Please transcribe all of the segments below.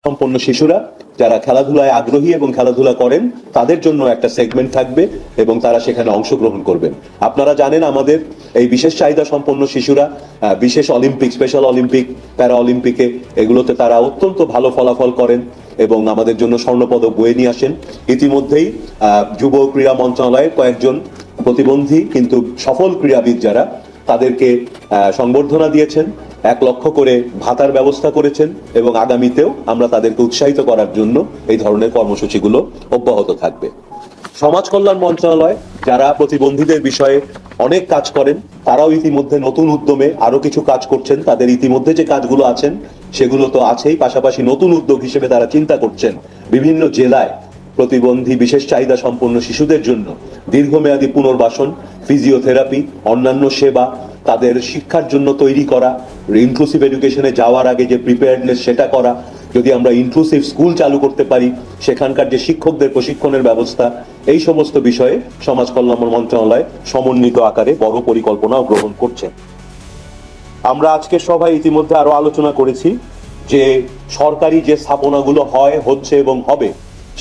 সম্পন্ন শিশুরা যারা খেলাধুলায় আগ্রহী এবং খেলাধুলা করেন তাদের জন্য একটা সেগমেন্ট থাকবে এবং তারা সেখানে অংশগ্রহণ করবেন। আপনারা জানেন আমাদের এই বিশেষ চাহিদা সম্পন্ন শিশুরা বিশেষ অলিম্পিক, স্পেশাল অলিম্পিক, প্যারা অলিম্পিকে এগুলোতে তারা অত্যন্ত ভালো ফলাফল করেন এবং আমাদের জন্য স্বর্ণপদক বয়ে নিয়ে আসেন। ইতিমধ্যেই যুব ক্রীড়া মন্ত্রণালয়ের কয়েকজন প্রতিবন্ধী কিন্তু সফল ক্রীড়াবিদ যারা তাদেরকে সংবর্ধনা দিয়েছেন, 1 লক্ষ করে ভাতার ব্যবস্থা করেছেন এবং আগামীতেও আমরা তাদেরকে উৎসাহিত করার জন্য এই ধরনের কর্মসূচিগুলো অব্যাহত থাকবে। সমাজ কল্যাণ মন্ত্রণালয় যারা প্রতিবন্ধীদের বিষয়ে অনেক কাজ করেন, তারাও ইতিমধ্যে নতুন উদ্যমে আরো কিছু কাজ করছেন। তাদের ইতিমধ্যে যে কাজগুলো আছেন সেগুলো তো আছেই, পাশাপাশি নতুন উদ্যোগ হিসেবে তারা চিন্তা করছেন বিভিন্ন জেলায় প্রতিবন্ধী বিশেষ চাহিদা সম্পন্ন শিশুদের জন্য দীর্ঘমেয়াদী পুনর্বাসন, ফিজিওথেরাপি, অন্যান্য সেবা, তাদের শিক্ষার জন্য তৈরি করা, ইনক্লুসিভ এডুকেশনে যাওয়ার আগে যে প্রিপেয়ারনেস সেটা করা। যদি আমরা ইনক্লুসিভ স্কুল চালু করতে পারি, সেখানকার যে শিক্ষকদের প্রশিক্ষণের ব্যবস্থা, এই সমস্ত বিষয়ে সমাজ কল্যাণ মন্ত্রণালয় সমন্বিত আকারে বড় পরিকল্পনাও গ্রহণ করছে। আমরা আজকের সভায় ইতিমধ্যে আরো আলোচনা করেছি যে সরকারি যে স্থাপনাগুলো হচ্ছে এবং হবে,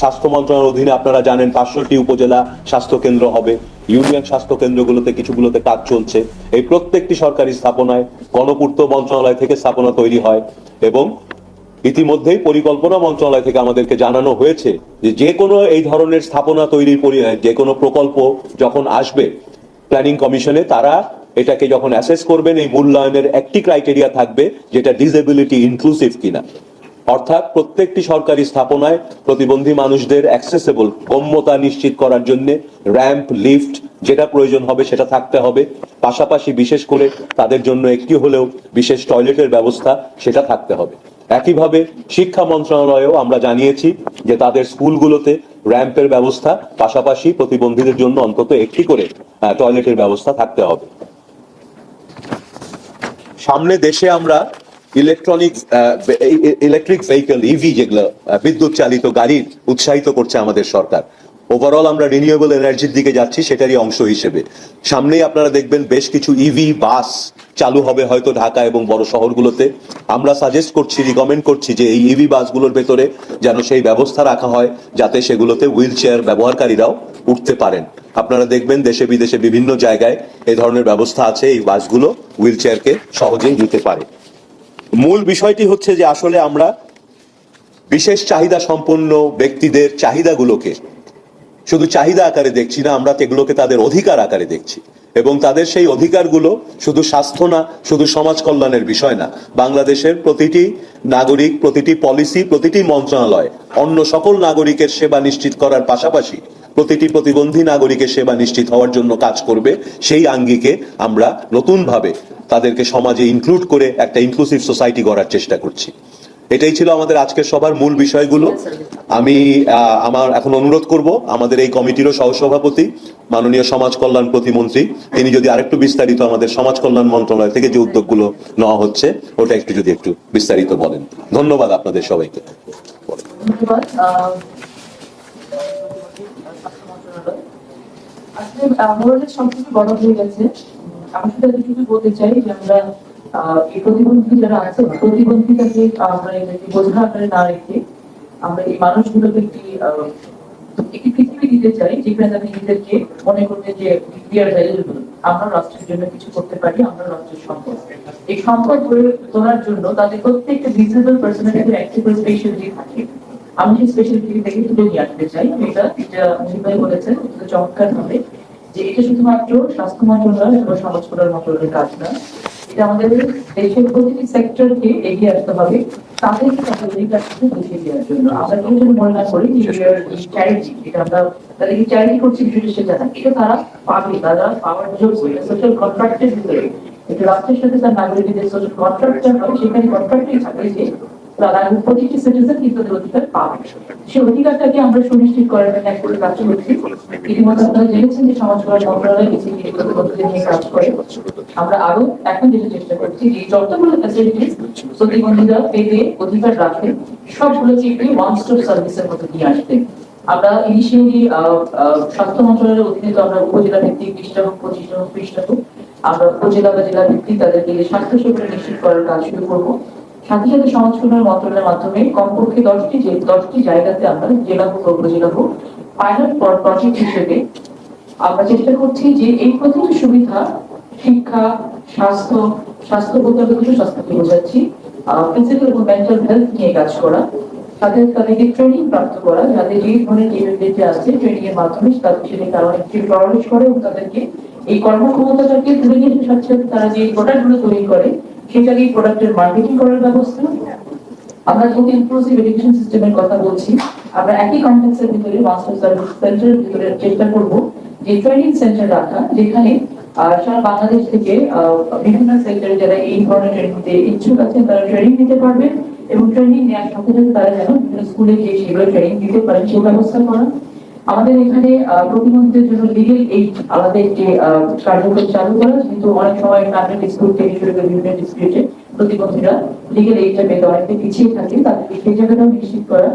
স্বাস্থ্য মন্ত্রণালয়ের অধীনে আপনারা জানেন 500টি উপজেলা স্বাস্থ্য কেন্দ্র হবে, ইউনিয়ন স্বাস্থ্য কেন্দ্রগুলোতে কিছুগুলোতে কাজ চলছে। এই প্রত্যেকটি সরকারি স্থাপনায় গণপূর্ত মন্ত্রণালয় থেকে স্থাপনা তৈরি হয় এবং ইতিমধ্যেই পরিকল্পনা মন্ত্রণালয় থেকে আমাদেরকে জানানো হয়েছে যে যে কোনো এই ধরনের স্থাপনা তৈরির যে কোনো প্রকল্প যখন আসবে প্ল্যানিং কমিশনে, তারা এটাকে যখন অ্যাসেস করবেন এই মূল্যায়নের একটি ক্রাইটেরিয়া থাকবে যেটা ডিসেবিলিটি ইনক্লুসিভ কিনা। অর্থাৎ প্রত্যেকটি সরকারি স্থাপনায় প্রতিবন্ধী মানুষদের অ্যাক্সেসেবল, গম্যতা নিশ্চিত করার জন্য র্যাম্প, লিফট যেটা প্রয়োজন হবে সেটা থাকতে হবে। পাশাপাশি বিশেষ করে তাদের জন্য একটি হলেও বিশেষ টয়লেটের ব্যবস্থা সেটা থাকতে হবে। একইভাবে শিক্ষা মন্ত্রণালয়েও আমরা জানিয়েছি যে তাদের স্কুলগুলোতে র্যাম্পের ব্যবস্থা, পাশাপাশি প্রতিবন্ধীদের জন্য অন্তত একটি করে টয়লেটের ব্যবস্থা থাকতে হবে। সামনে দেশে আমরা ইলেকট্রিক ভেহিকল, ইভি, যেগুলো বিদ্যুৎ চালিত গাড়ির উৎসাহিত করছে আমাদের সরকার। ওভারঅল আমরা রিনিউয়েবল এনার্জির দিকে যাচ্ছি, সেটারই অংশ হিসেবে সামনেই আপনারা দেখবেন বেশ কিছু ইভি বাস চালু হবে হয়তো ঢাকা এবং বড় শহরগুলোতে। আমরা সাজেস্ট করছি, রিকমেন্ড করছি যে এই ইভি বাসগুলোর ভেতরে যেন সেই ব্যবস্থা রাখা হয় যাতে সেগুলোতে হুইল চেয়ার ব্যবহারকারীরাও উঠতে পারেন। আপনারা দেখবেন দেশে বিদেশে বিভিন্ন জায়গায় এই ধরনের ব্যবস্থা আছে, এই বাসগুলো হুইল চেয়ারকে সহজেই নিতে পারে। মূল বিষয়টি হচ্ছে যে আসলে আমরা বিশেষ চাহিদা সম্পন্ন ব্যক্তিদের চাহিদাগুলোকে শুধু চাহিদা আকারে দেখছি না, আমরা এগুলোকে তাদের অধিকার আকারে দেখছি এবং তাদের সেই অধিকারগুলো শুধু স্বাস্থ্য না, শুধু সমাজ কল্যাণের বিষয় না। বাংলাদেশের প্রতিটি নাগরিক, প্রতিটি পলিসি, প্রতিটি মন্ত্রণালয় অন্য সকল নাগরিকের সেবা নিশ্চিত করার পাশাপাশি প্রতিটি প্রতিবন্ধী নাগরিকের সেবা নিশ্চিত হওয়ার জন্য কাজ করবে। সেই আঙ্গিকে আমরা নতুনভাবে তাদেরকে সমাজে ইনক্লুড করে একটা ইনক্লুসিভ সোসাইটি গড়ার চেষ্টা করছি। এটাই ছিল আমাদের আজকের সবার মূল বিষয়গুলো। আমি আমার এখন অনুরোধ করব আমাদের এই কমিটিরও সহসভাপতি মাননীয় সমাজ কল্যাণ প্রতিমন্ত্রী, তিনি যদি আরেকটু বিস্তারিত আমাদের সমাজ কল্যাণ মন্ত্রণালয় থেকে যে উদ্যোগগুলো নেওয়া হচ্ছে ওটা একটু বিস্তারিত বলেন। ধন্যবাদ আপনাদের সবাইকে। আমি শুধু বলতে চাই যে আমরা এই প্রতিবন্ধী যারা আছে, প্রতিবন্ধীটাকে আমরা বোঝা আকারে না রেখে আমরা এই মানুষগুলোকে একটি পৃথিবী দিতে চাই যেখানে তাদের নিজেদেরকে মনে করতে যে আমরা রাষ্ট্রের জন্য কিছু করতে পারি, আমরা রাষ্ট্রের সম্পদ। এই সম্পদ গড়ে তোলার জন্য তাদের প্রত্যেকটা ডিসেবল পার্সোনালিটির একটা করে স্পেশালিটি থাকে। আমি সেই স্পেশালিটি থেকে তুলে নিয়ে আসতে চাই। এটা মুজিবাই বলেছেন চমৎকার ভাবে যে এটা শুধুমাত্র স্বাস্থ্য মন্ত্রণালয় এবং সমাজ কল্যাণ মন্ত্রণালয়ের কাজ না, এটা আমাদের দেশের প্রতিটি সেক্টরকে এগিয়ে আসতে হবে তাদেরকে তাদের অধিকারকে বুঝিয়ে দেওয়ার জন্য। আমরা কেউ যদি মনে না করি চ্যারিটি, এটা আমরা তাদেরকে চ্যারিটি করছি বিষয়টা সেটা না, এটা তারা পাবে, তারা পাওয়ার যোগ্য। সোশ্যাল কন্ট্রাক্টের ভিতরে এটা রাষ্ট্রের সাথে তার নাগরিকদের সোশ্যাল কন্ট্রাক্টটা হয়, সেখানে কন্ট্রাক্টেই থাকে যে তারা প্রতিটি সিটিজেন কিন্তু অধিকার পাবে। সেই অধিকারটাকে আমরা সুনিশ্চিত করার জন্য এক করে কাজ করছি। ইতিমধ্যে আপনারা জেনেছেন যে সমাজ কল্যাণ মন্ত্রণালয় কিছু নিয়ে কাজ করে। আমরা আরো এখন যেটা চেষ্টা করছি যে যতগুলো ফ্যাসিলিটিস প্রতিবন্ধীরা পেতে অধিকার রাখে সবগুলোকে একটি ওয়ান স্টপ সার্ভিসের মধ্যে নিয়ে আসতে। আমরা ইনিশিয়ালি স্বাস্থ্য মন্ত্রণালয়ের অধীনে তো আমরা উপজেলা ভিত্তিক 20টা হোক 25টা হোক 30টা হোক আমরা উপজেলা বা জেলা ভিত্তিক তাদেরকে স্বাস্থ্য সেবা নিশ্চিত করার কাজ শুরু করবো। সাথে সাথে সমাজ কল্যাণ মন্ত্রণালয়ের মাধ্যমে কমপক্ষে 10টি জায়গাতে আমরা জেলা হোক বা উপজেলা হোক পাইলট প্রজেক্ট হিসেবে আমরা চেষ্টা করছি যে এই প্রতিটি সুবিধা শিক্ষা, স্বাস্থ্য বলতে আমি কিছু স্বাস্থ্যকে বোঝাচ্ছি, ফিজিক্যাল এবং মেন্টাল হেলথ নিয়ে কাজ করা, তাদেরকে ট্রেনিং প্রাপ্ত করা, যাদের যে ধরনের কেপাবিলিটি আছে ট্রেনিং এর মাধ্যমে তাদের সেটাকে আরো অনেক প্রয়োগ করে এবং তাদেরকে এই কর্মক্ষমতাটাকে তুলে নিয়ে আসার সাথে সাথে তারা যে প্রোডাক্টগুলো তৈরি করে সেটাকে এই প্রোডাক্টের মার্কেটিং করার ব্যবস্থা। আমরা যেহেতু ইনক্লুসিভ এডুকেশন সিস্টেমের কথা বলছি, আমরা একই কমপ্লেক্সের ভিতরে মাস্টার সার্ভিস সেন্টারের ভিতরে চেষ্টা করব যে ট্রেনিং সেন্টার রাখা, যেখানে সারা বাংলাদেশ থেকে বিভিন্ন সেক্টরে যারা এই ধরনের ট্রেনিং নিতে ইচ্ছুক আছেন তারা ট্রেনিং নিতে পারবেন এবং ট্রেনিং নেওয়ার সাথে সাথে তারা যেন বিভিন্ন স্কুলে গিয়ে সেগুলো ট্রেনিং দিতে পারেন সেই ব্যবস্থা করা। আমাদের এখানে প্রতিবন্ধীদের জন্য লিগেল এইড আলাদা একটি কার্যক্রম চালু করা, যেহেতু অনেক সময় প্রাইভেট স্কুল থেকে শুরু করে বিভিন্ন ডিস্ট্রিক্টে প্রতিবন্ধীরা লিগেল এইডটা পেতে অনেকটা পিছিয়ে থাকে, তাদেরকে সেই জায়গাটাও নিশ্চিত করা।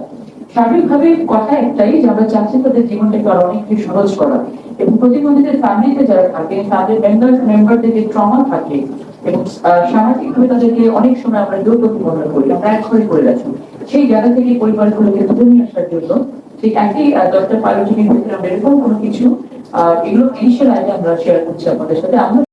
সার্বিকভাবে কথা একটাই যে আমরা চাচ্ছি তাদের জীবনটাকে আরো অনেক বেশি সহজ করা এবং প্রতিবন্ধীদের ফ্যামিলিতে যারা থাকে তাদের মেম্বারদের যে ট্রমা থাকে এবং সামাজিকভাবে তাদেরকে অনেক সময় আমরা জোর প্রতিবন্ধন করি, আমরা এক করে রাখি, সেই জায়গা থেকে পরিবারগুলোকে তুলে নিয়ে আসার জন্য ঠিক একই 10টা পাইলটিং ভিতরে আমরা এরকম কোনো কিছু এগুলো ইনিশিয়াল আইডিয়া আমরা শেয়ার করছি আপনাদের সাথে। আমরা